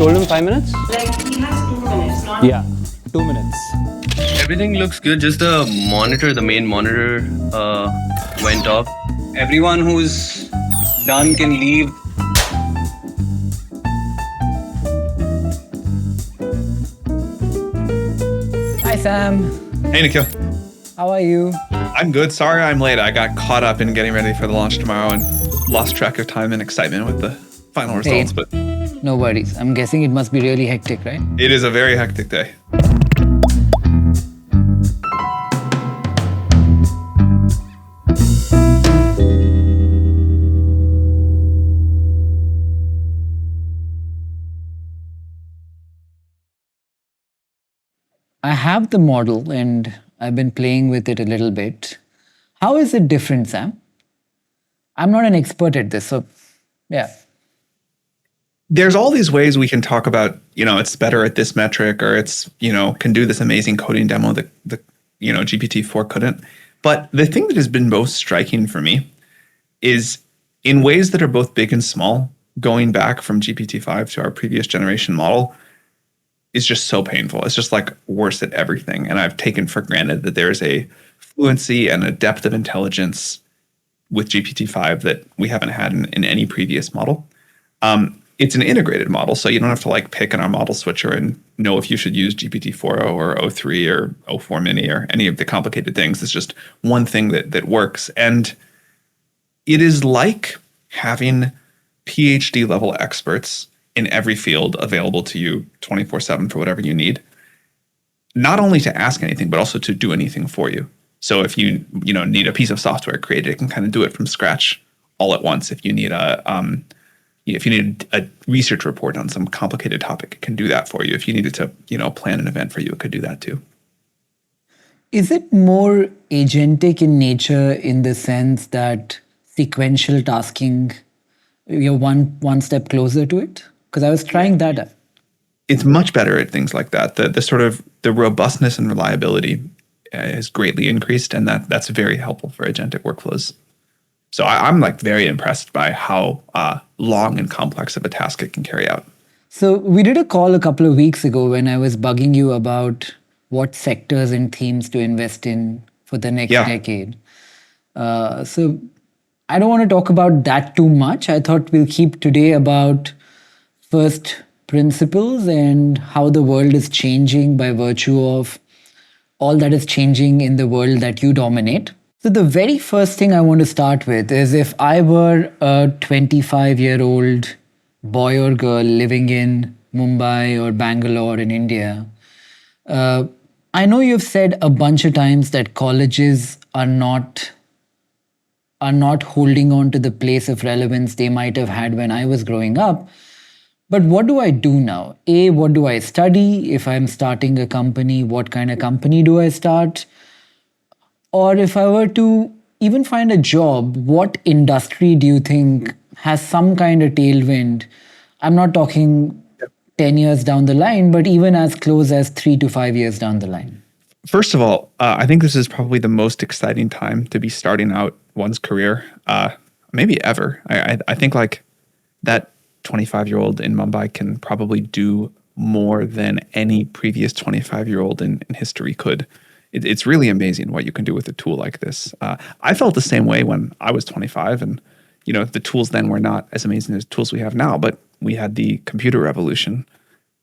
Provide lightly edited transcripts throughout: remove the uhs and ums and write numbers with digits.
told him 5 minutes? Like, he has 2 minutes, not... Yeah, 2 minutes. Everything looks good. Just the monitor, the main monitor went off. Everyone who's done can leave. Hi, Sam. Hey, Nikhil. How are you? I'm good. Sorry I'm late. I got caught up in getting ready for the launch tomorrow and lost track of time and excitement with the final results, but No worries. I'm guessing it must be really hectic, right? it is a very hectic day. I have the model and I've been playing with it a little bit. How is it different, Sam? I'm not an expert at this, so yeah. There's all these ways we can talk about, it's better at this metric or it's, can do this amazing coding demo that the GPT-4 couldn't. But the thing that has been most striking for me is in ways that are both big and small, going back from GPT-5 to our previous generation model is just so painful. It's just like worse at everything. And I've taken for granted that there's a fluency and a depth of intelligence with GPT-5 that we haven't had in any previous model. It's an integrated model, so you don't have to pick in our model switcher and know if you should use GPT-4o or O3 or O4 mini or any of the complicated things. It's just one thing that works. And it is like having PhD level experts in every field available to you 24/7 for whatever you need, not only to ask anything, but also to do anything for you. So if you need a piece of software created, it can kind of do it from scratch all at once. If you need a research report on some complicated topic, it can do that for you. If you needed to, plan an event for you, it could do that too. Is it more agentic in nature in the sense that sequential tasking, you're one step closer to it? Because I was trying that out. It's much better at things like that. The robustness and reliability has greatly increased, and that's very helpful for agentic workflows. So I'm very impressed by how long and complex of a task it can carry out. So we did a call a couple of weeks ago when I was bugging you about what sectors and themes to invest in for the next decade. So I don't want to talk about that too much. I thought we'll keep today about first principles and how the world is changing by virtue of all that is changing in the world that you dominate. So the very first thing I want to start with is if I were a 25-year-old boy or girl living in Mumbai or Bangalore in India, I know you've said a bunch of times that colleges are not holding on to the place of relevance they might have had when I was growing up. But what do I do now? A, what do I study? If I'm starting a company, what kind of company do I start? Or if I were to even find a job, what industry do you think has some kind of tailwind? I'm not talking 10 years down the line, but even as close as 3 to 5 years down the line. First of all, I think this is probably the most exciting time to be starting out one's career, maybe ever. I think that 25-year-old in Mumbai can probably do more than any previous 25-year-old in history could. It's really amazing what you can do with a tool like this. I felt the same way when I was 25, and the tools then were not as amazing as tools we have now, but we had the computer revolution,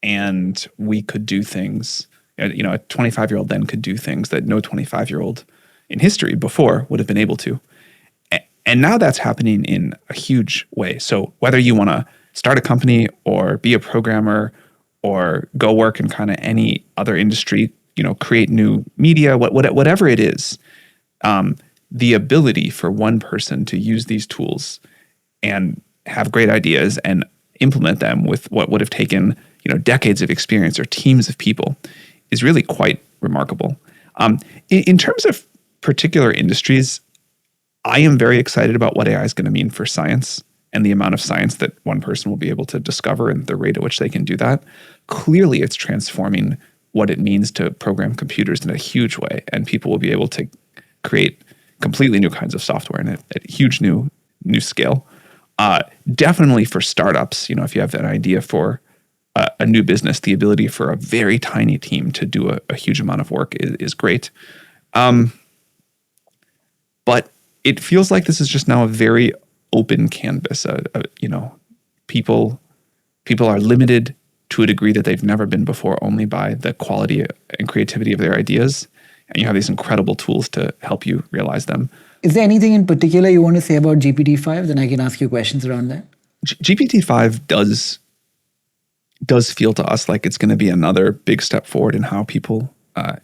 and we could do things. A 25-year-old then could do things that no 25-year-old in history before would have been able to. And now that's happening in a huge way. So whether you want to start a company or be a programmer or go work in kind of any other industry, create new media, whatever it is, the ability for one person to use these tools and have great ideas and implement them with what would have taken, decades of experience or teams of people is really quite remarkable. In terms of particular industries, I am very excited about what AI is going to mean for science and the amount of science that one person will be able to discover and the rate at which they can do that. Clearly, it's transforming what it means to program computers in a huge way, and people will be able to create completely new kinds of software and at huge new scale. Definitely for startups, if you have an idea for a new business, the ability for a very tiny team to do a huge amount of work is great. But it feels like this is just now a very open canvas. People are limited to a degree that they've never been before, only by the quality and creativity of their ideas. And you have these incredible tools to help you realize them. Is there anything in particular you want to say about GPT-5? Then I can ask you questions around that. GPT-5 does feel to us like it's going to be another big step forward in how people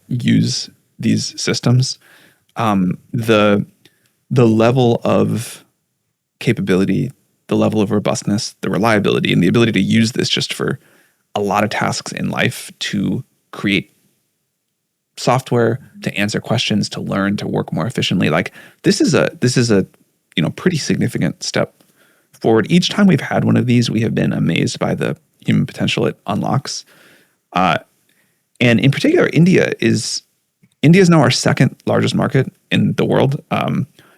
use these systems. The level of capability, the level of robustness, the reliability, and the ability to use this just for a lot of tasks in life to create software, to answer questions, to learn, to work more efficiently. Like this is a pretty significant step forward. Each time we've had one of these, we have been amazed by the human potential it unlocks. And in particular, India is now our second largest market in the world.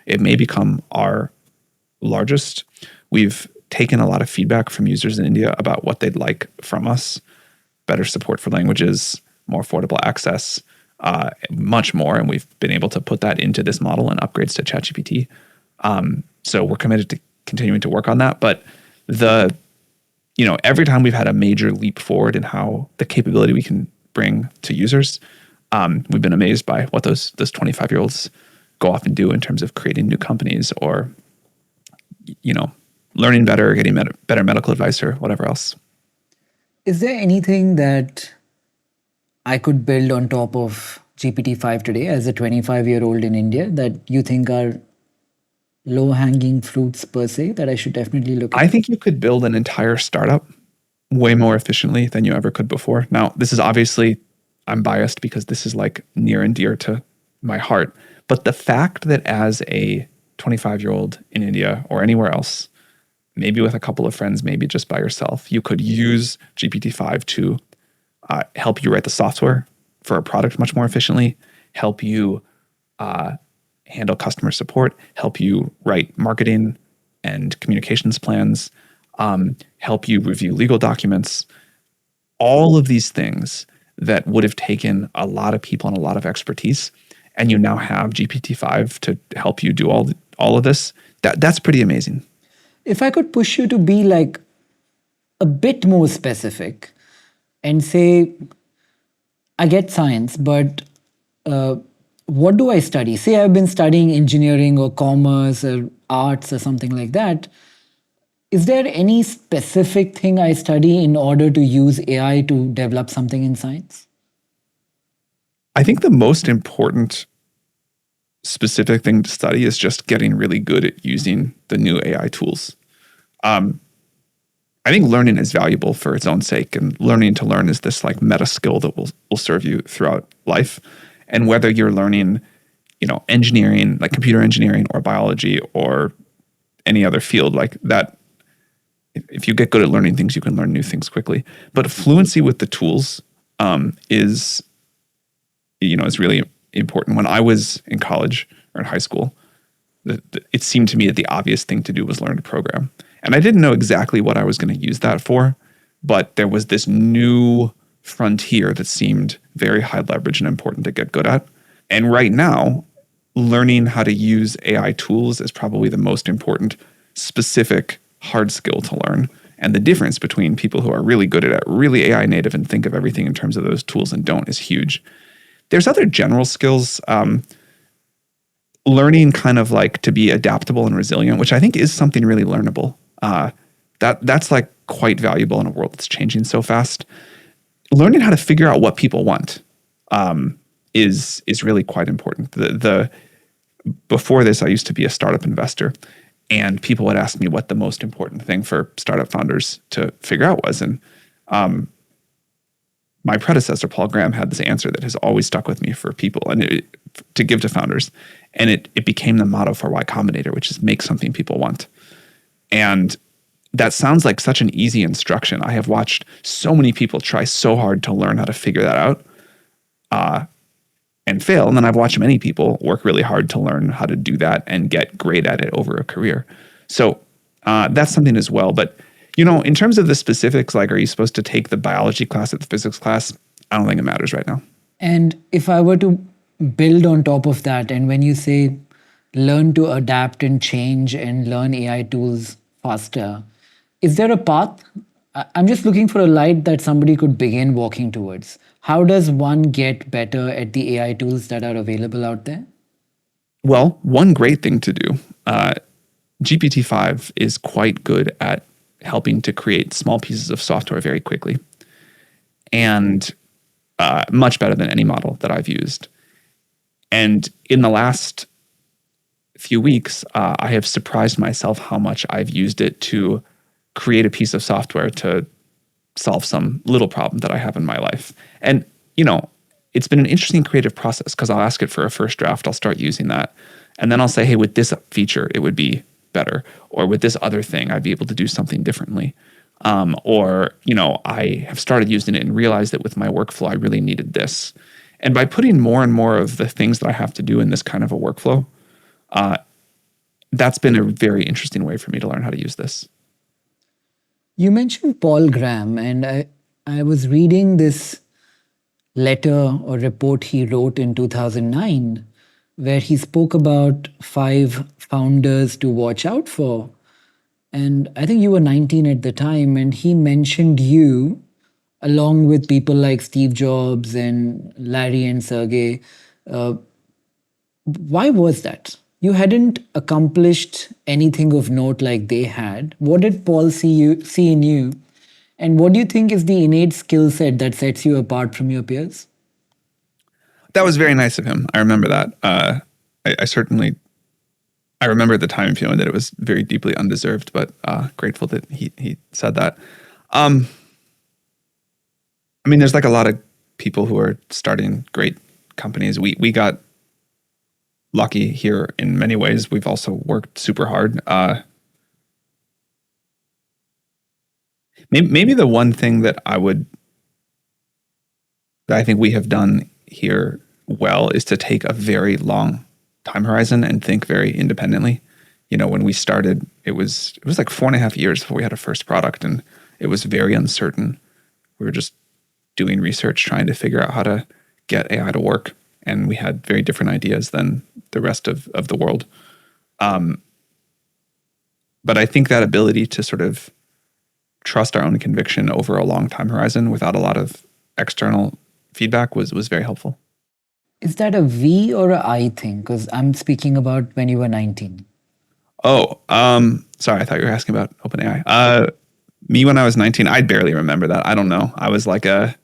It may become our largest. We've taken a lot of feedback from users in India about what they'd like from us: better support for languages, more affordable access, much more. And we've been able to put that into this model and upgrades to ChatGPT. So we're committed to continuing to work on that. But every time we've had a major leap forward in how the capability we can bring to users, we've been amazed by what those 25-year-olds go off and do in terms of creating new companies or, learning better, getting better medical advice or whatever else. Is there anything that I could build on top of GPT-5 today as a 25-year-old in India that you think are low-hanging fruits per se that I should definitely look at? I think you could build an entire startup way more efficiently than you ever could before. Now, this is obviously, I'm biased because this is like near and dear to my heart. But the fact that as a 25-year-old in India or anywhere else, maybe with a couple of friends, maybe just by yourself, you could use GPT-5 to help you write the software for a product much more efficiently, help you handle customer support, help you write marketing and communications plans, help you review legal documents. All of these things that would have taken a lot of people and a lot of expertise, and you now have GPT-5 to help you do all of this. That's pretty amazing. If I could push you to be like a bit more specific and say, I get science, but what do I study? Say I've been studying engineering or commerce or arts or something like that. Is there any specific thing I study in order to use AI to develop something in science? I think the most important specific thing to study is just getting really good at using the new AI tools. I think learning is valuable for its own sake, and learning to learn is this like meta skill that will serve you throughout life. And whether you're learning, engineering, like computer engineering or biology or any other field like that, if you get good at learning things, you can learn new things quickly. But fluency with the tools is really important. When I was in college or in high school, it seemed to me that the obvious thing to do was learn to program. And I didn't know exactly what I was going to use that for, but there was this new frontier that seemed very high leverage and important to get good at. And right now, learning how to use AI tools is probably the most important specific hard skill to learn. And the difference between people who are really good at it, really AI native and think of everything in terms of those tools and don't, is huge. There's other general skills, learning kind of like to be adaptable and resilient, which I think is something really learnable. That's like quite valuable in a world that's changing so fast. Learning how to figure out what people want is really quite important. Before this, I used to be a startup investor, and people would ask me what the most important thing for startup founders to figure out was. And my predecessor, Paul Graham, had this answer that has always stuck with me for people and to give to founders. And it became the motto for Y Combinator, which is make something people want. And that sounds like such an easy instruction. I have watched so many people try so hard to learn how to figure that out and fail. And then I've watched many people work really hard to learn how to do that and get great at it over a career. So that's something as well. But In terms of the specifics, like, are you supposed to take the biology class at the physics class? I don't think it matters right now. And if I were to build on top of that, and when you say learn to adapt and change and learn AI tools faster, is there a path? I'm just looking for a light that somebody could begin walking towards. How does one get better at the AI tools that are available out there? Well, one great thing to do, GPT-5 is quite good at helping to create small pieces of software very quickly, and much better than any model that I've used. And in the last few weeks, I have surprised myself how much I've used it to create a piece of software to solve some little problem that I have in my life. And, it's been an interesting creative process because I'll ask it for a first draft. I'll start using that. And then I'll say, hey, with this feature, it would be better. Or with this other thing, I'd be able to do something differently. I have started using it and realized that with my workflow, I really needed this. And by putting more and more of the things that I have to do in this kind of a workflow, that's been a very interesting way for me to learn how to use this. You mentioned Paul Graham, and I was reading this letter or report he wrote in 2009, where he spoke about 5 founders to watch out for. And I think you were 19 at the time, and he mentioned you along with people like Steve Jobs and Larry and Sergey. Why was that? You hadn't accomplished anything of note like they had. What did Paul see in you? And what do you think is the innate skill set that sets you apart from your peers? That was very nice of him. I remember that. I remember at the time feeling that it was very deeply undeserved, but grateful that he said that. There's like a lot of people who are starting great companies. We got lucky here in many ways. We've also worked super hard. Maybe the one thing that I think we have done here well is to take a very long time horizon and think very independently. When we started, it was like 4.5 years before we had a first product, and it was very uncertain. We were just doing research, trying to figure out how to get AI to work, and we had very different ideas than the rest of the world. But I think that ability to sort of trust our own conviction over a long time horizon without a lot of external feedback was very helpful. Is that a we or a I thing? Because I'm speaking about when you were 19. Oh, sorry. I thought you were asking about OpenAI. Me when I was 19, I barely remember that. I don't know. I was like a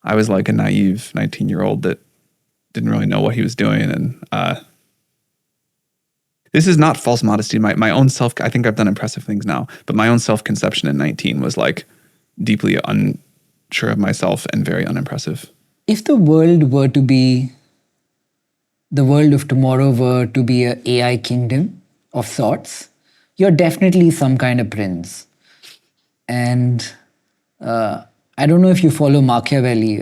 naive 19-year-old that didn't really know what he was doing. And this is not false modesty. My own self, I think I've done impressive things now, but my own self-conception in 19 was like deeply unsure of myself and very unimpressive. If the world of tomorrow were to be an AI kingdom of sorts, you're definitely some kind of prince. And I don't know if you follow Machiavelli,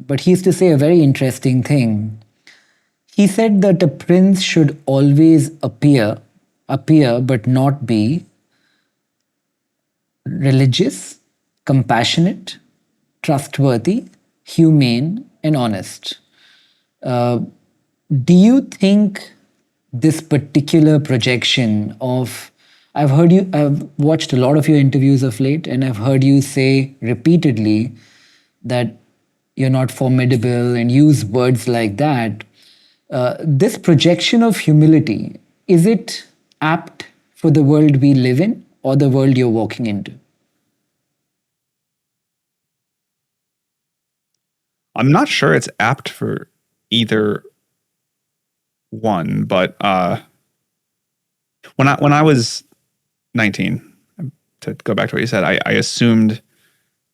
but he used to say a very interesting thing. He said that a prince should always appear but not be religious, compassionate, trustworthy, humane, and honest. Do you think this particular projection of, I've watched a lot of your interviews of late, and I've heard you say repeatedly that you're not formidable and use words like that. This projection of humility, is it apt for the world we live in or the world you're walking into? I'm not sure it's apt for either one, but when I was 19, to go back to what you said, I assumed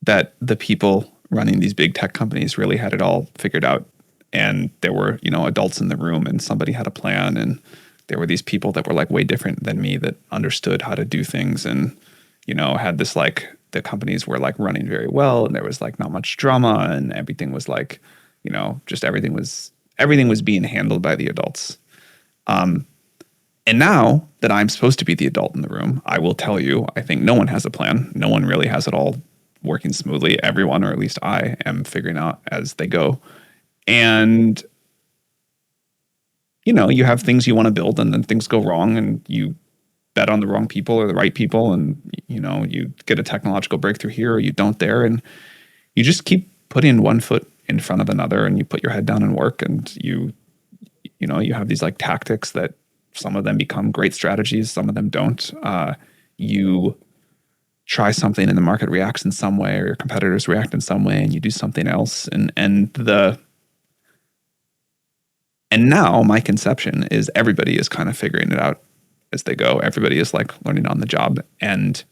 that the people running these big tech companies really had it all figured out, and there were adults in the room, and somebody had a plan, and there were these people that were like way different than me that understood how to do things, and had this like, the companies were like running very well, and there was like not much drama, and everything was like just everything was being handled by the adults. And now that I'm supposed to be the adult in the room, I will tell you, I think no one has a plan. No one really has it all working smoothly. Everyone, or at least I, am figuring out as they go. And, you know, you have things you want to build and then things go wrong and you bet on the wrong people or the right people. And, you know, you get a technological breakthrough here or you don't there. And you just keep putting one foot in front of another and you put your head down and work. And you know, you have these like tactics that some of them become great strategies. Some of them don't. You try something and the market reacts in some way or your competitors react in some way and you do something else. And now my conception is everybody is kind of figuring it out as they go. Everybody is like learning on the job. And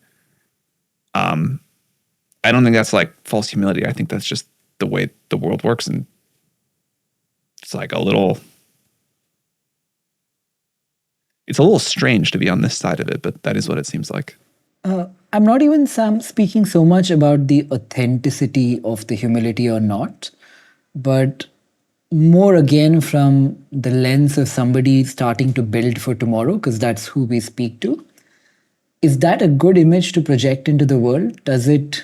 I don't think that's like false humility. I think that's just the way the world works. And it's like it's a little strange to be on this side of it, but that is what it seems like. I'm not even, Sam, speaking so much about the authenticity of the humility or not, but more again from the lens of somebody starting to build for tomorrow, because that's who we speak to. Is that a good image to project into the world? Does the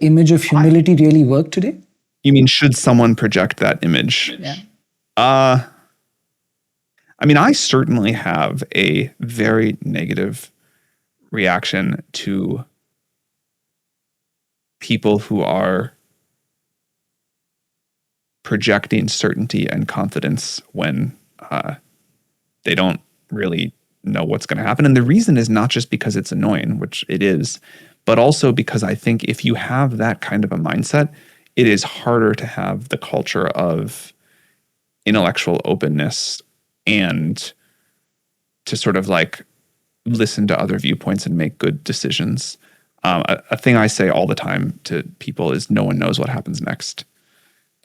image of humility really work today? You mean, should someone project that image? Yeah. I mean, I certainly have a very negative reaction to people who are projecting certainty and confidence when they don't really know what's going to happen. And the reason is not just because it's annoying, which it is, but also because I think if you have that kind of a mindset, it is harder to have the culture of intellectual openness and to sort of like listen to other viewpoints and make good decisions. A thing I say all the time to people is no one knows what happens next.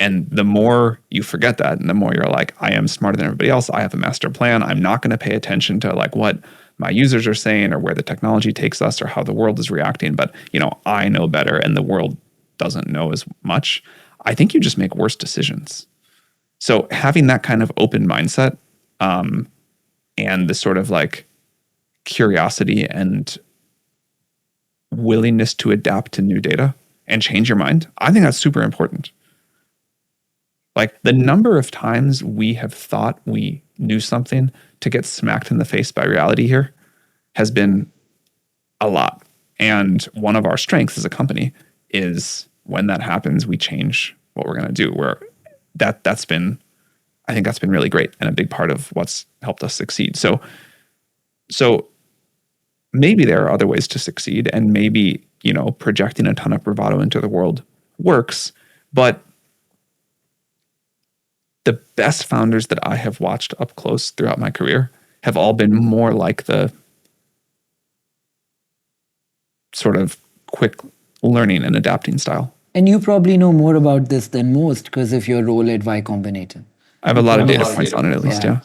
And the more you forget that and the more you're like, I am smarter than everybody else. I have a master plan. I'm not going to pay attention to like what my users are saying or where the technology takes us or how the world is reacting. But, you know, I know better and the world doesn't know as much. I think you just make worse decisions. So having that kind of open mindset and the sort of like curiosity and willingness to adapt to new data and change your mind, I think that's super important. Like the number of times we have thought we knew something to get smacked in the face by reality here has been a lot. And one of our strengths as a company is when that happens, we change what we're going to do. I think that's been really great and a big part of what's helped us succeed. So maybe there are other ways to succeed and maybe, you know, projecting a ton of bravado into the world works, but the best founders that I have watched up close throughout my career have all been more like the sort of quick learning and adapting style. And you probably know more about this than most because of your role at Y Combinator. I have a lot of data points on it, at least, yeah.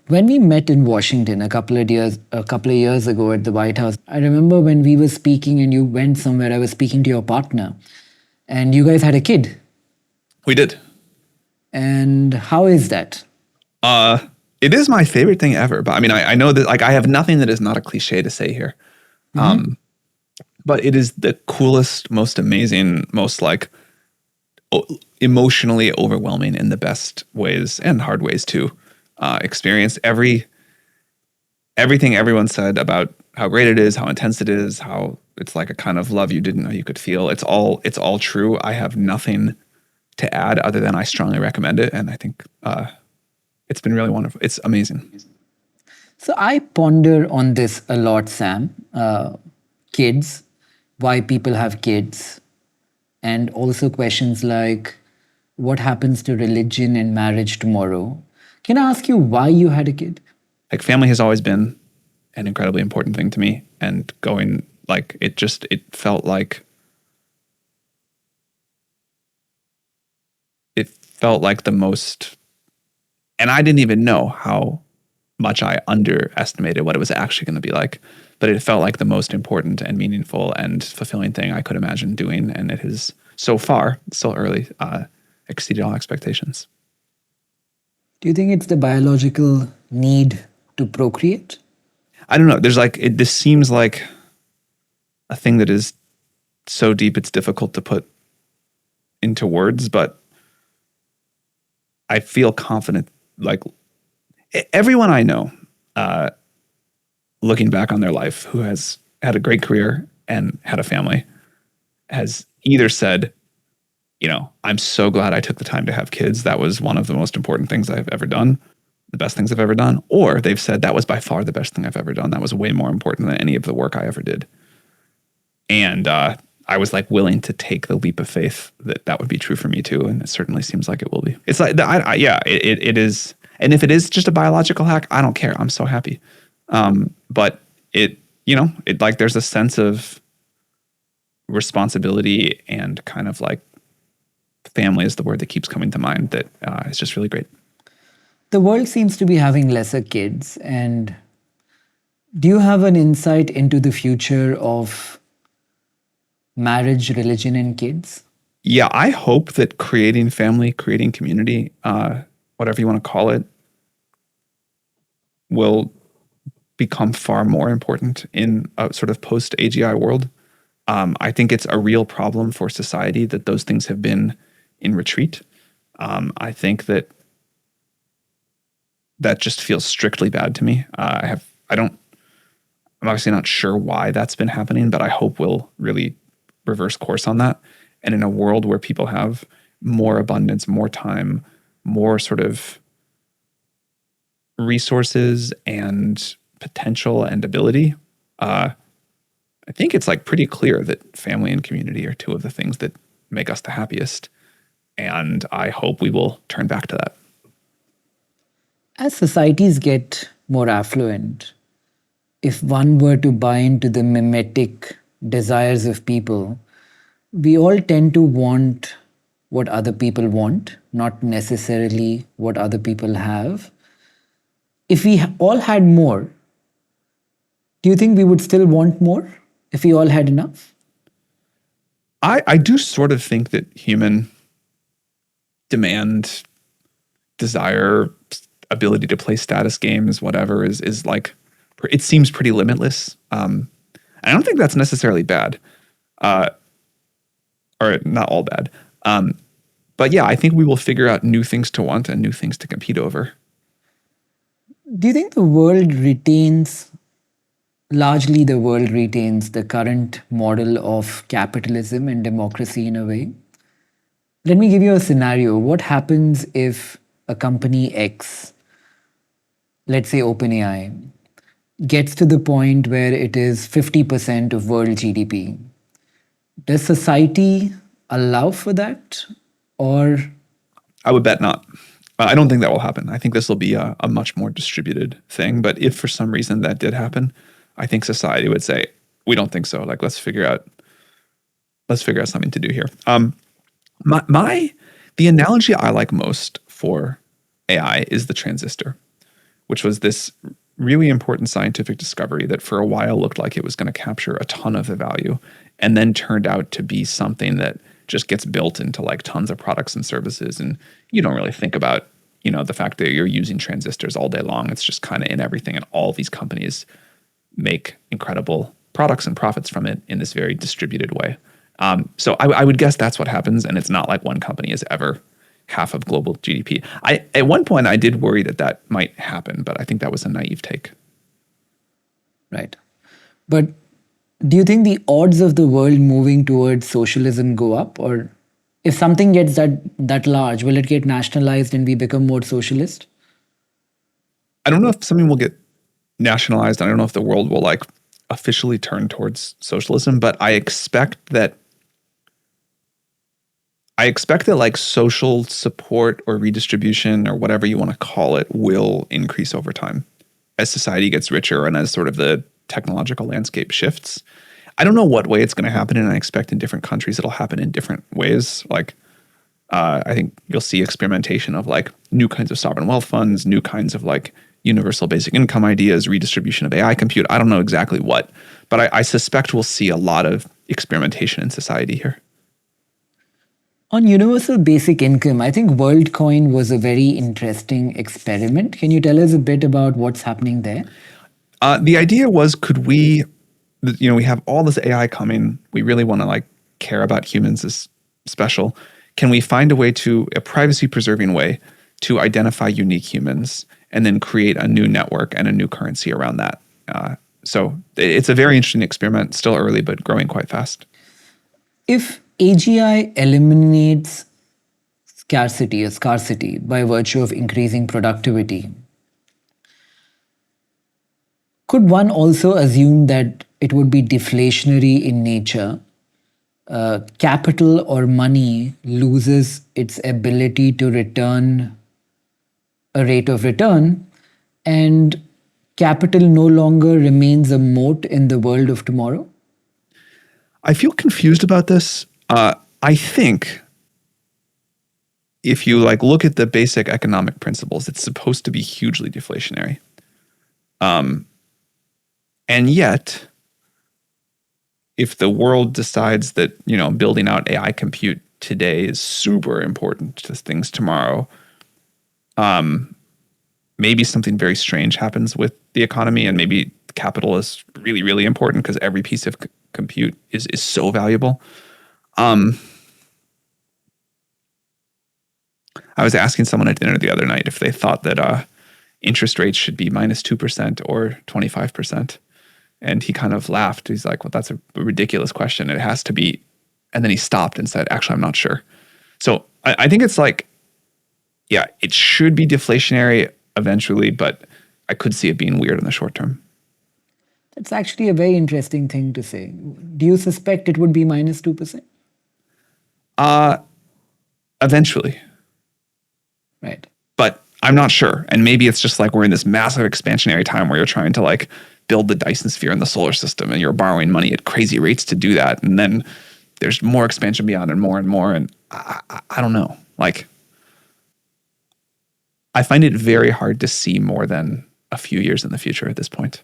When we met in Washington a couple of years ago at the White House, I remember when we were speaking and you went somewhere, I was speaking to your partner, and you guys had a kid. We did. And how is that? It is my favorite thing ever. But I mean, I know that like I have nothing that is not a cliche to say here. Mm-hmm. But it is the coolest, most amazing, most like emotionally overwhelming in the best ways and hard ways too. Experience everything everyone said about how great it is, how intense it is, how it's like a kind of love you didn't know you could feel. It's all true. I have nothing to add other than I strongly recommend it. And I think it's been really wonderful. It's amazing. So I ponder on this a lot, Sam. Kids, why people have kids, and also questions like what happens to religion and marriage tomorrow. Can I ask you why you had a kid? Like family has always been an incredibly important thing to me, and going like it felt like the most, and I didn't even know how much I underestimated what it was actually going to be like, but it felt like the most important and meaningful and fulfilling thing I could imagine doing. And it has so far, it's still early, exceeded all expectations. Do you think it's the biological need to procreate? I don't know. There's this seems like a thing that is so deep it's difficult to put into words, but I feel confident. Like everyone I know, looking back on their life, who has had a great career and had a family, has either said, I'm so glad I took the time to have kids. That was one of the most important things I've ever done, the best things I've ever done. Or they've said, that was by far the best thing I've ever done. That was way more important than any of the work I ever did. And I was willing to take the leap of faith that would be true for me too. And it certainly seems like it will be. It's like, it is. And if it is just a biological hack, I don't care. I'm so happy. But there's a sense of responsibility and kind of family is the word that keeps coming to mind that is just really great. The world seems to be having lesser kids. And do you have an insight into the future of marriage, religion, and kids? Yeah, I hope that creating family, creating community, whatever you want to call it, will become far more important in a sort of post-AGI world. I think it's a real problem for society that those things have been in retreat. I think that just feels strictly bad to me. I'm obviously not sure why that's been happening, but I hope we'll really reverse course on that. And in a world where people have more abundance, more time, more sort of resources and potential and ability, I think it's pretty clear that family and community are two of the things that make us the happiest. And I hope we will turn back to that. As societies get more affluent, if one were to buy into the mimetic desires of people, we all tend to want what other people want, not necessarily what other people have. If we all had more, do you think we would still want more if we all had enough? I do sort of think that human demand, desire, ability to play status games, whatever, is it seems pretty limitless. I don't think that's necessarily bad, or not all bad. But yeah, I think we will figure out new things to want and new things to compete over. Do you think the world retains the current model of capitalism and democracy in a way? Let me give you a scenario. What happens if a company X, let's say OpenAI, gets to the point where it is 50% of world GDP? Does society allow for that? Or I would bet not. I don't think that will happen. I think this will be a much more distributed thing. But if for some reason that did happen, I think society would say, we don't think so. Let's figure out something to do here. The analogy I like most for AI is the transistor, which was this really important scientific discovery that for a while looked like it was going to capture a ton of the value and then turned out to be something that just gets built into tons of products and services. And you don't really think about, the fact that you're using transistors all day long. It's just kind of in everything. And all these companies make incredible products and profits from it in this very distributed way. So I would guess that's what happens. And it's not like one company is ever half of global GDP. At one point, I did worry that might happen, but I think that was a naive take. Right. But do you think the odds of the world moving towards socialism go up? Or if something gets that large, will it get nationalized and we become more socialist? I don't know if something will get nationalized. I don't know if the world will officially turn towards socialism, but I expect that social support or redistribution or whatever you want to call it will increase over time as society gets richer and as sort of the technological landscape shifts. I don't know what way it's going to happen, and I expect in different countries it'll happen in different ways. I think you'll see experimentation of new kinds of sovereign wealth funds, new kinds of universal basic income ideas, redistribution of AI compute. I don't know exactly what, but I suspect we'll see a lot of experimentation in society here. On universal basic income, I think WorldCoin was a very interesting experiment. Can you tell us a bit about what's happening there? The idea was, could we, we have all this AI coming. We really want to like care about humans as special. Can we find a privacy preserving way to identify unique humans and then create a new network and a new currency around that? So it's a very interesting experiment, still early, but growing quite fast. If AGI eliminates scarcity by virtue of increasing productivity, could one also assume that it would be deflationary in nature? Capital or money loses its ability to return a rate of return, and capital no longer remains a moat in the world of tomorrow? I feel confused about this. I think if you like look at the basic economic principles, it's supposed to be hugely deflationary. And yet, if the world decides that, building out AI compute today is super important to things tomorrow, maybe something very strange happens with the economy, and maybe capital is really, really important because every piece of compute is so valuable. I was asking someone at dinner the other night if they thought that interest rates should be -2% or 25%. And he kind of laughed. He's like, well, that's a ridiculous question. It has to be. And then he stopped and said, actually, I'm not sure. So I think it's like, yeah, it should be deflationary eventually, but I could see it being weird in the short term. That's actually a very interesting thing to say. Do you suspect it would be -2%? Eventually. Right. But I'm not sure. And maybe it's just like we're in this massive expansionary time where you're trying to like build the Dyson sphere in the solar system and you're borrowing money at crazy rates to do that. And then there's more expansion beyond and more. And I don't know. Like, I find it very hard to see more than a few years in the future at this point.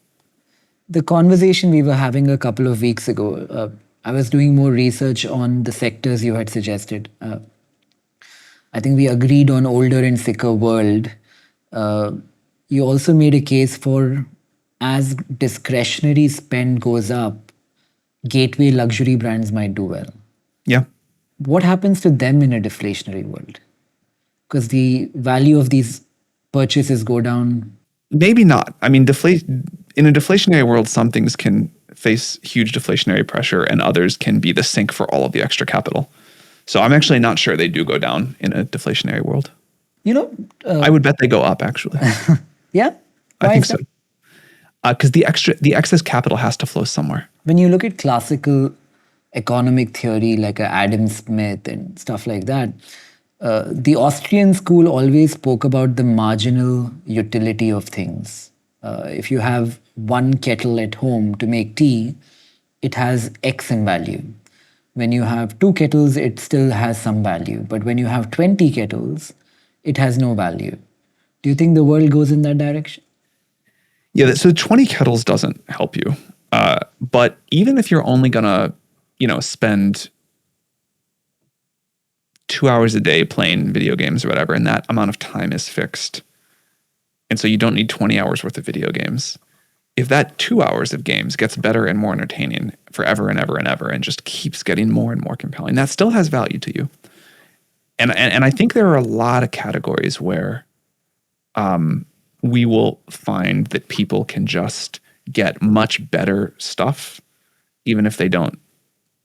The conversation we were having a couple of weeks ago, I was doing more research on the sectors you had suggested. I think we agreed on older and sicker world. You also made a case for, as discretionary spend goes up, gateway luxury brands might do well. Yeah. What happens to them in a deflationary world? Because the value of these purchases go down. Maybe not. I mean, in a deflationary world, some things can face huge deflationary pressure and others can be the sink for all of the extra capital. So I'm actually not sure they do go down in a deflationary world. I would bet they go up, actually. Yeah? I think so. Because the excess capital has to flow somewhere. When you look at classical economic theory like Adam Smith and stuff like that, the Austrian school always spoke about the marginal utility of things. If you have one kettle at home to make tea, it has X in value. When you have two kettles, it still has some value. But when you have 20 kettles, it has no value. Do you think the world goes in that direction? Yeah, so 20 kettles doesn't help you. But even if you're only going to, spend 2 hours a day playing video games or whatever, and that amount of time is fixed, and so you don't need 20 hours worth of video games. If that 2 hours of games gets better and more entertaining forever and ever and ever and just keeps getting more and more compelling, that still has value to you. And I think there are a lot of categories where we will find that people can just get much better stuff, even if they don't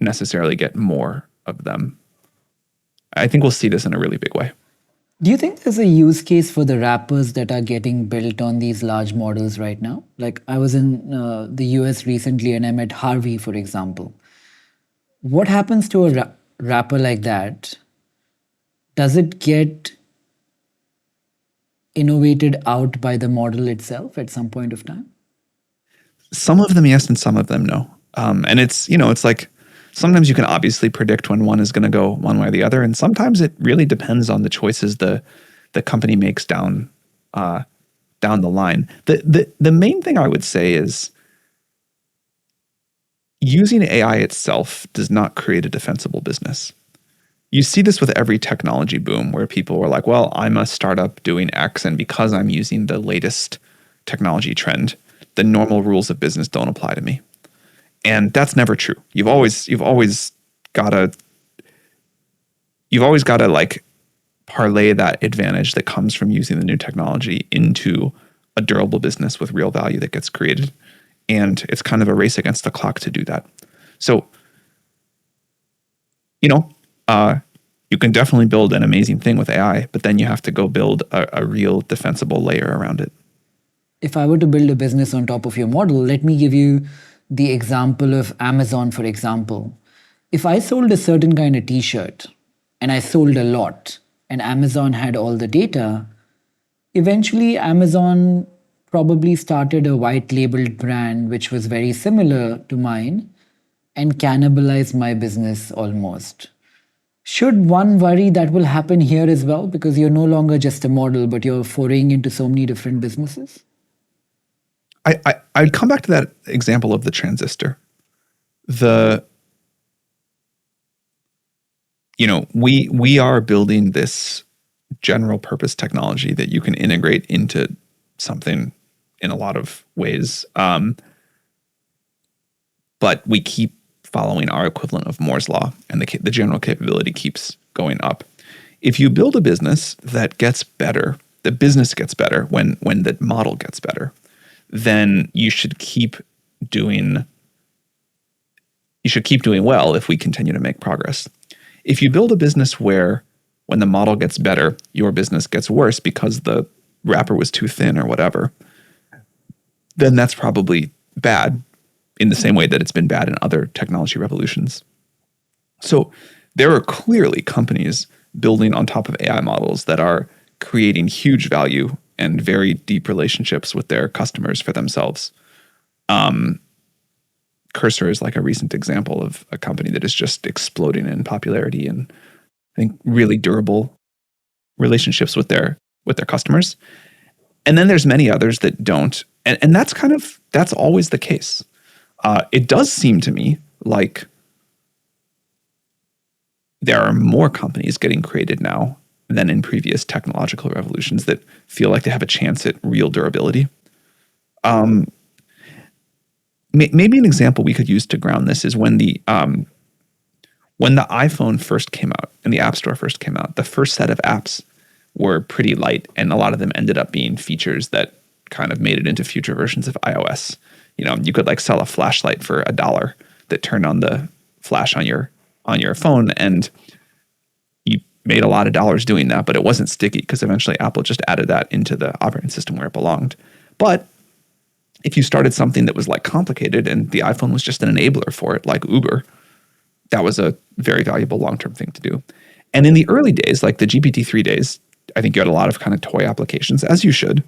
necessarily get more of them. I think we'll see this in a really big way. Do you think there's a use case for the wrappers that are getting built on these large models right now? Like, I was in the US recently and I met Harvey, for example. What happens to a wrapper like that? Does it get innovated out by the model itself at some point of time? Some of them yes, and some of them no. And it's like sometimes you can obviously predict when one is going to go one way or the other, and sometimes it really depends on the choices the company makes down the line. The main thing I would say is using AI itself does not create a defensible business. you see this with every technology boom where people were like, well, I'm a startup doing X, and because I'm using the latest technology trend, the normal rules of business don't apply to me. And that's never true. You've always gotta like parlay that advantage that comes from using the new technology into a durable business with real value that gets created. And it's kind of a race against the clock to do that. So, you can definitely build an amazing thing with AI, but then you have to go build a real defensible layer around it. If I were to build a business on top of your model, let me give you the example of Amazon, for example. If I sold a certain kind of t-shirt and I sold a lot and Amazon had all the data, eventually Amazon probably started a white labeled brand which was very similar to mine and cannibalized my business almost. Should one worry that will happen here as well because you're no longer just a model, but you're foraying into so many different businesses? I'd come back to that example of the transistor. We are building this general purpose technology that you can integrate into something in a lot of ways. But we keep following our equivalent of Moore's law, and the general capability keeps going up. If you build a business that gets better, the business gets better when the model gets better, then you should keep doing well if we continue to make progress. If you build a business where when the model gets better, your business gets worse because the wrapper was too thin or whatever, then that's probably bad in the same way that it's been bad in other technology revolutions. So there are clearly companies building on top of AI models that are creating huge value and very deep relationships with their customers for themselves. Cursor is like a recent example of a company that is just exploding in popularity and I think really durable relationships with their customers. And then there's many others that don't. And that's always the case. It does seem to me like there are more companies getting created now than in previous technological revolutions that feel like they have a chance at real durability. Maybe an example we could use to ground this is when the iPhone first came out and the App Store first came out, the first set of apps were pretty light, and a lot of them ended up being features that kind of made it into future versions of iOS. You could like sell a flashlight for $1 that turned on the flash on your phone, and you made a lot of dollars doing that, but it wasn't sticky because eventually Apple just added that into the operating system where it belonged. But if you started something that was like complicated and the iPhone was just an enabler for it, like Uber, that was a very valuable long-term thing to do. And in the early days, like the GPT-3 days, I think you had a lot of kind of toy applications, as you should,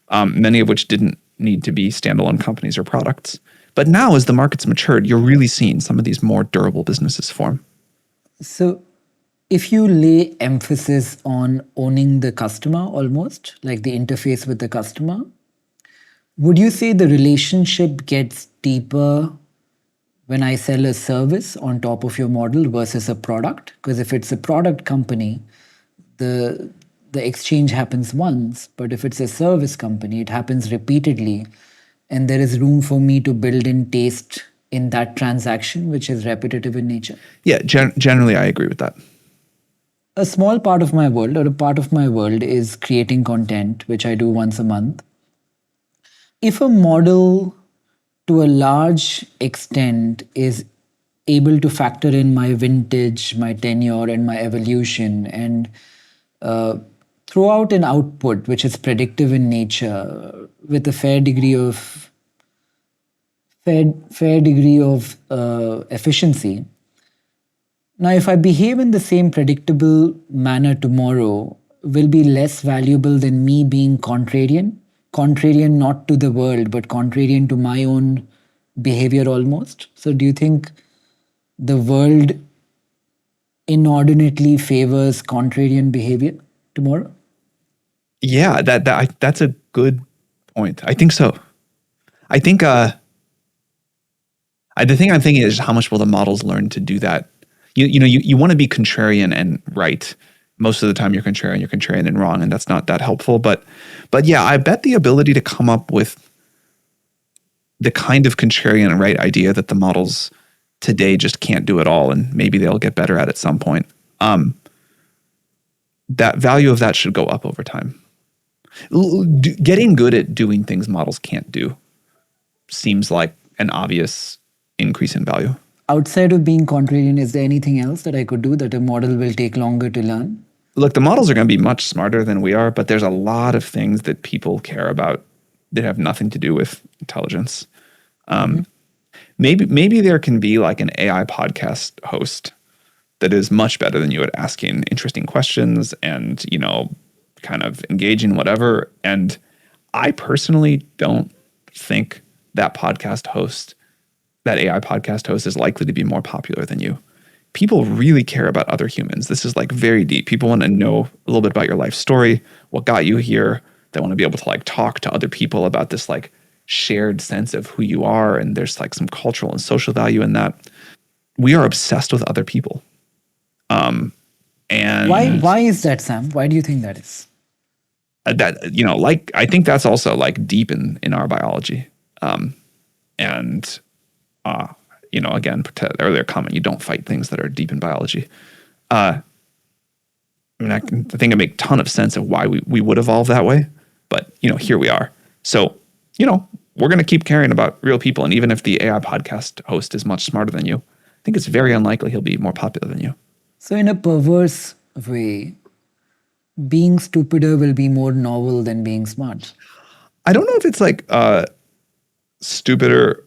many of which didn't need to be standalone companies or products. But now, as the market's matured, you're really seeing some of these more durable businesses form. So if you lay emphasis on owning the customer almost, like the interface with the customer, would you say the relationship gets deeper when I sell a service on top of your model versus a product? Because if it's a product company, the exchange happens once, but if it's a service company, it happens repeatedly, and there is room for me to build in taste in that transaction, which is repetitive in nature. Yeah, generally I agree with that. A small part of my world, or a part of my world, is creating content, which I do once a month. If a model to a large extent is able to factor in my vintage, my tenure, and my evolution, and throw out an output which is predictive in nature with a fair degree of efficiency. Now, if I behave in the same predictable manner tomorrow, will be less valuable than me being contrarian. Contrarian not to the world, but contrarian to my own behavior almost. So do you think the world inordinately favors contrarian behavior tomorrow? Yeah, that's a good point. I think so. I think the thing I'm thinking is how much will the models learn to do that? you want to be contrarian and right. Most of the time you're contrarian and wrong, and that's not that helpful. But yeah, I bet the ability to come up with the kind of contrarian and right idea that the models today just can't do at all, and maybe they'll get better at some point. That value of that should go up over time. Getting good at doing things models can't do seems like an obvious increase in value. Outside of being contrarian, is there anything else that I could do that a model will take longer to learn? Look, the models are going to be much smarter than we are, but there's a lot of things that people care about that have nothing to do with intelligence. Maybe there can be like an AI podcast host that is much better than you at asking interesting questions and, kind of engaging whatever. And I personally don't think that AI podcast host is likely to be more popular than you. People really care about other humans. This is like very deep. People want to know a little bit about your life story, what got you here. They want to be able to like talk to other people about this like shared sense of who you are. And there's like some cultural and social value in that. We are obsessed with other people. And why is that, Sam? Why do you think that is? That, I think that's also like deep in our biology. Again, to the earlier comment, you don't fight things that are deep in biology. I think it makes a ton of sense of why we would evolve that way. But, here we are. So, we're going to keep caring about real people. And even if the AI podcast host is much smarter than you, I think it's very unlikely he'll be more popular than you. So in a perverse way, being stupider will be more novel than being smart. I don't know if it's like stupider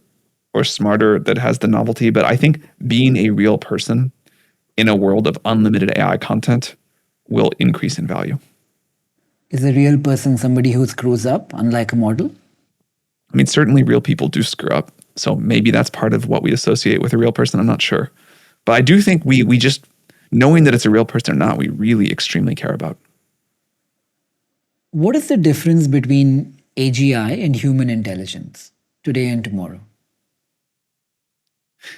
or smarter that has the novelty, but I think being a real person in a world of unlimited AI content will increase in value. Is a real person somebody who screws up, unlike a model? I mean, certainly real people do screw up. So maybe that's part of what we associate with a real person. I'm not sure. But I do think we just, knowing that it's a real person or not, we really extremely care about. What is the difference between AGI and human intelligence today and tomorrow?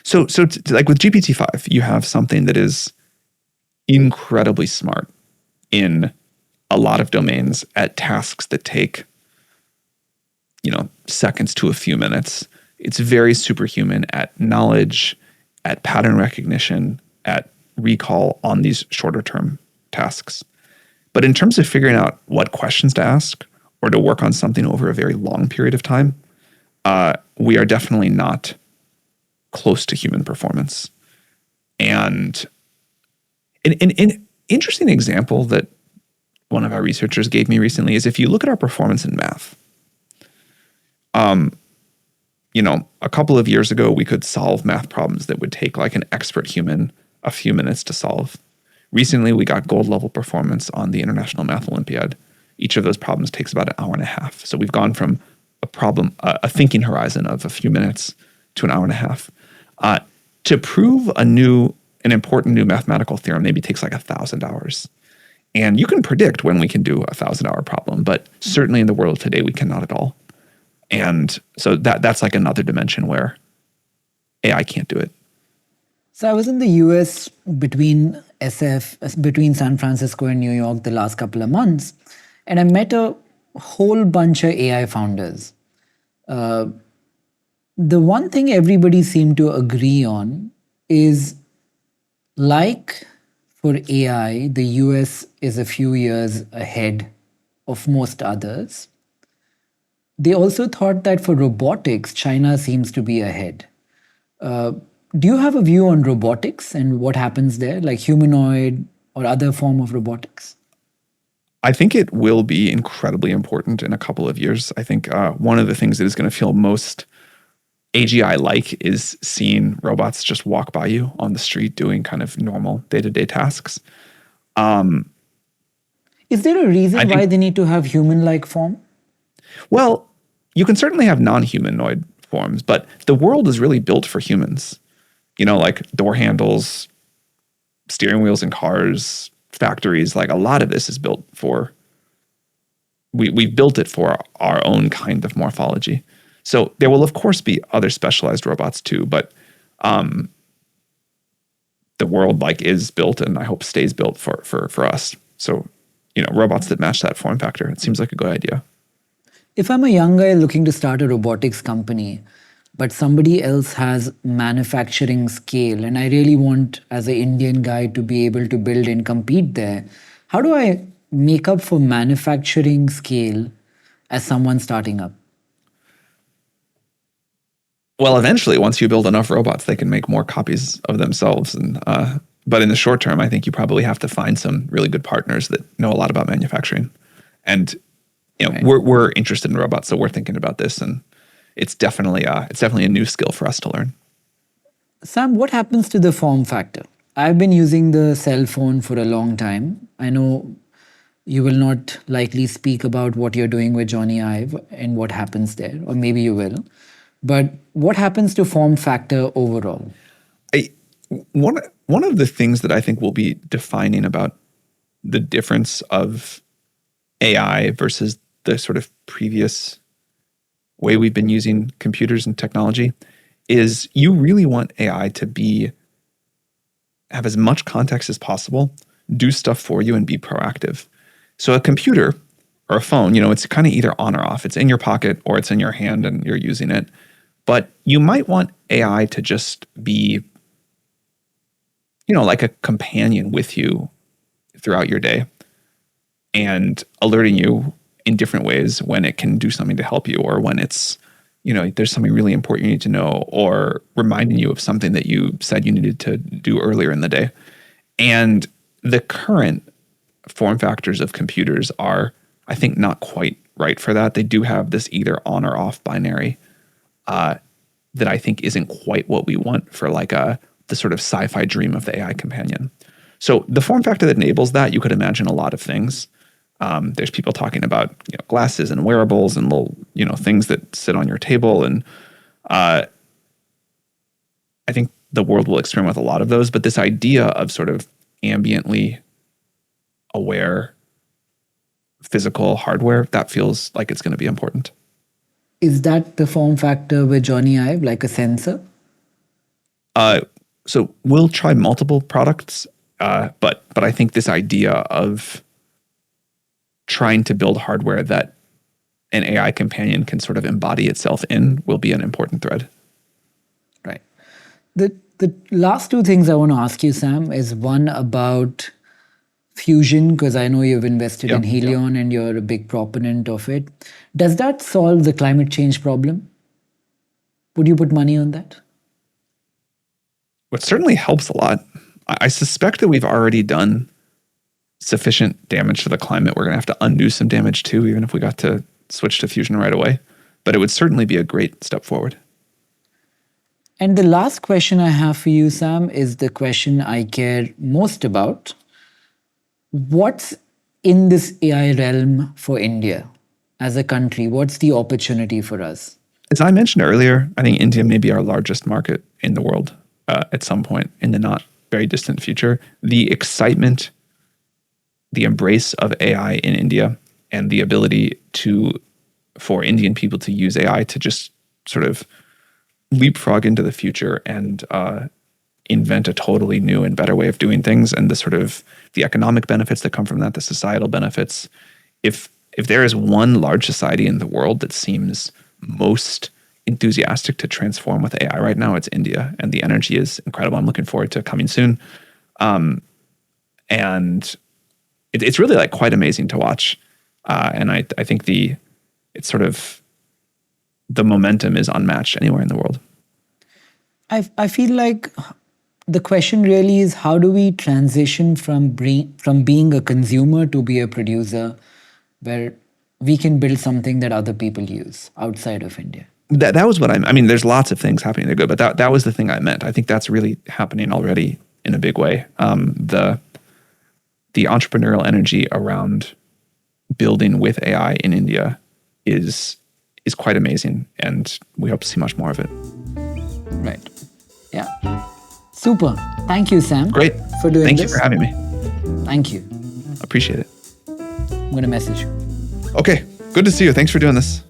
So like with GPT-5, you have something that is incredibly smart in a lot of domains at tasks that take, seconds to a few minutes. It's very superhuman at knowledge, at pattern recognition, at recall on these shorter term tasks. But in terms of figuring out what questions to ask or to work on something over a very long period of time, we are definitely not close to human performance. And an interesting example that one of our researchers gave me recently is if you look at our performance in math, a couple of years ago, we could solve math problems that would take like an expert human a few minutes to solve. Recently, we got gold level performance on the International Math Olympiad. Each of those problems takes about an hour and a half. So we've gone from a thinking horizon of a few minutes to an hour and a half. To prove an important new mathematical theorem maybe takes like 1,000 hours. And you can predict when we can do a 1,000-hour problem, but certainly in the world today, we cannot at all. And so that's like another dimension where AI can't do it. So I was in the US between San Francisco and New York the last couple of months, and I met a whole bunch of AI founders. The one thing everybody seemed to agree on is, like for AI, the US is a few years ahead of most others. They also thought that for robotics, China seems to be ahead. Do you have a view on robotics and what happens there, like humanoid or other form of robotics? I think it will be incredibly important in a couple of years. I think one of the things that is going to feel most AGI-like is seeing robots just walk by you on the street doing kind of normal day-to-day tasks. Is there a reason why they need to have human-like form? Well, you can certainly have non-humanoid forms, but the world is really built for humans. Like door handles, steering wheels in cars, factories, like a lot of this is built for, we've built it for our own kind of morphology. So there will, of course, be other specialized robots too, but the world like is built and I hope stays built for us. So, robots that match that form factor, it seems like a good idea. If I'm a young guy looking to start a robotics company, but somebody else has manufacturing scale, and I really want, as an Indian guy, to be able to build and compete there, how do I make up for manufacturing scale as someone starting up? Well, eventually, once you build enough robots, they can make more copies of themselves. But in the short term, I think you probably have to find some really good partners that know a lot about manufacturing. And Right. we're interested in robots, so we're thinking about this, and it's definitely a new skill for us to learn. Sam, what happens to the form factor? I've been using the cell phone for a long time. I know you will not likely speak about what you're doing with Johnny Ive and what happens there, or maybe you will. But what happens to form factor overall? One of the things that I think will be defining about the difference of AI versus the sort of previous way we've been using computers and technology is you really want AI to have as much context as possible, do stuff for you, and be proactive. So a computer or a phone, it's kind of either on or off. It's in your pocket or it's in your hand and you're using it. But you might want AI to just be, like a companion with you throughout your day and alerting you in different ways when it can do something to help you, or when it's, there's something really important you need to know, or reminding you of something that you said you needed to do earlier in the day. And the current form factors of computers are, I think, not quite right for that. They do have this either on or off binary that I think isn't quite what we want for the sort of sci-fi dream of the AI companion. So the form factor that enables that, you could imagine a lot of things. There's people talking about glasses and wearables and little things that sit on your table, and I think the world will experiment with a lot of those. But this idea of sort of ambiently aware physical hardware, that feels like it's going to be important. Is that the form factor with Johnny Ive, like a sensor? So we'll try multiple products, but I think this idea of trying to build hardware that an AI companion can sort of embody itself in will be an important thread. Right. The last two things I want to ask you, Sam, is one about fusion, because I know you've invested in Helion and you're a big proponent of it. Does that solve the climate change problem? Would you put money on that? It certainly helps a lot. I suspect that we've already done sufficient damage to the climate. We're going to have to undo some damage too, even if we got to switch to fusion right away. But it would certainly be a great step forward. And the last question I have for you, Sam, is the question I care most about. What's in this AI realm for India as a country? What's the opportunity for us? As I mentioned earlier, I think India may be our largest market in the world at some point in the not very distant future. The excitement, the embrace of AI in India, and the ability for Indian people to use AI to just sort of leapfrog into the future and invent a totally new and better way of doing things, and the economic benefits that come from that, the societal benefits. If there is one large society in the world that seems most enthusiastic to transform with AI right now, it's India, and the energy is incredible. I'm looking forward to coming soon. And it's really quite amazing to watch. And I think the momentum is unmatched anywhere in the world. I feel like the question really is, how do we transition from being a consumer to be a producer, where we can build something that other people use outside of India? That was what I mean, there's lots of things happening that are good, but that was the thing I meant. I think that's really happening already in a big way. The entrepreneurial energy around building with AI in India is quite amazing, and we hope to see much more of it. Right. Yeah. Super. Thank you, Sam. Great. For doing Thank this. you for having me. Thank you. Appreciate it. I'm going to message you. Okay. Good to see you. Thanks for doing this.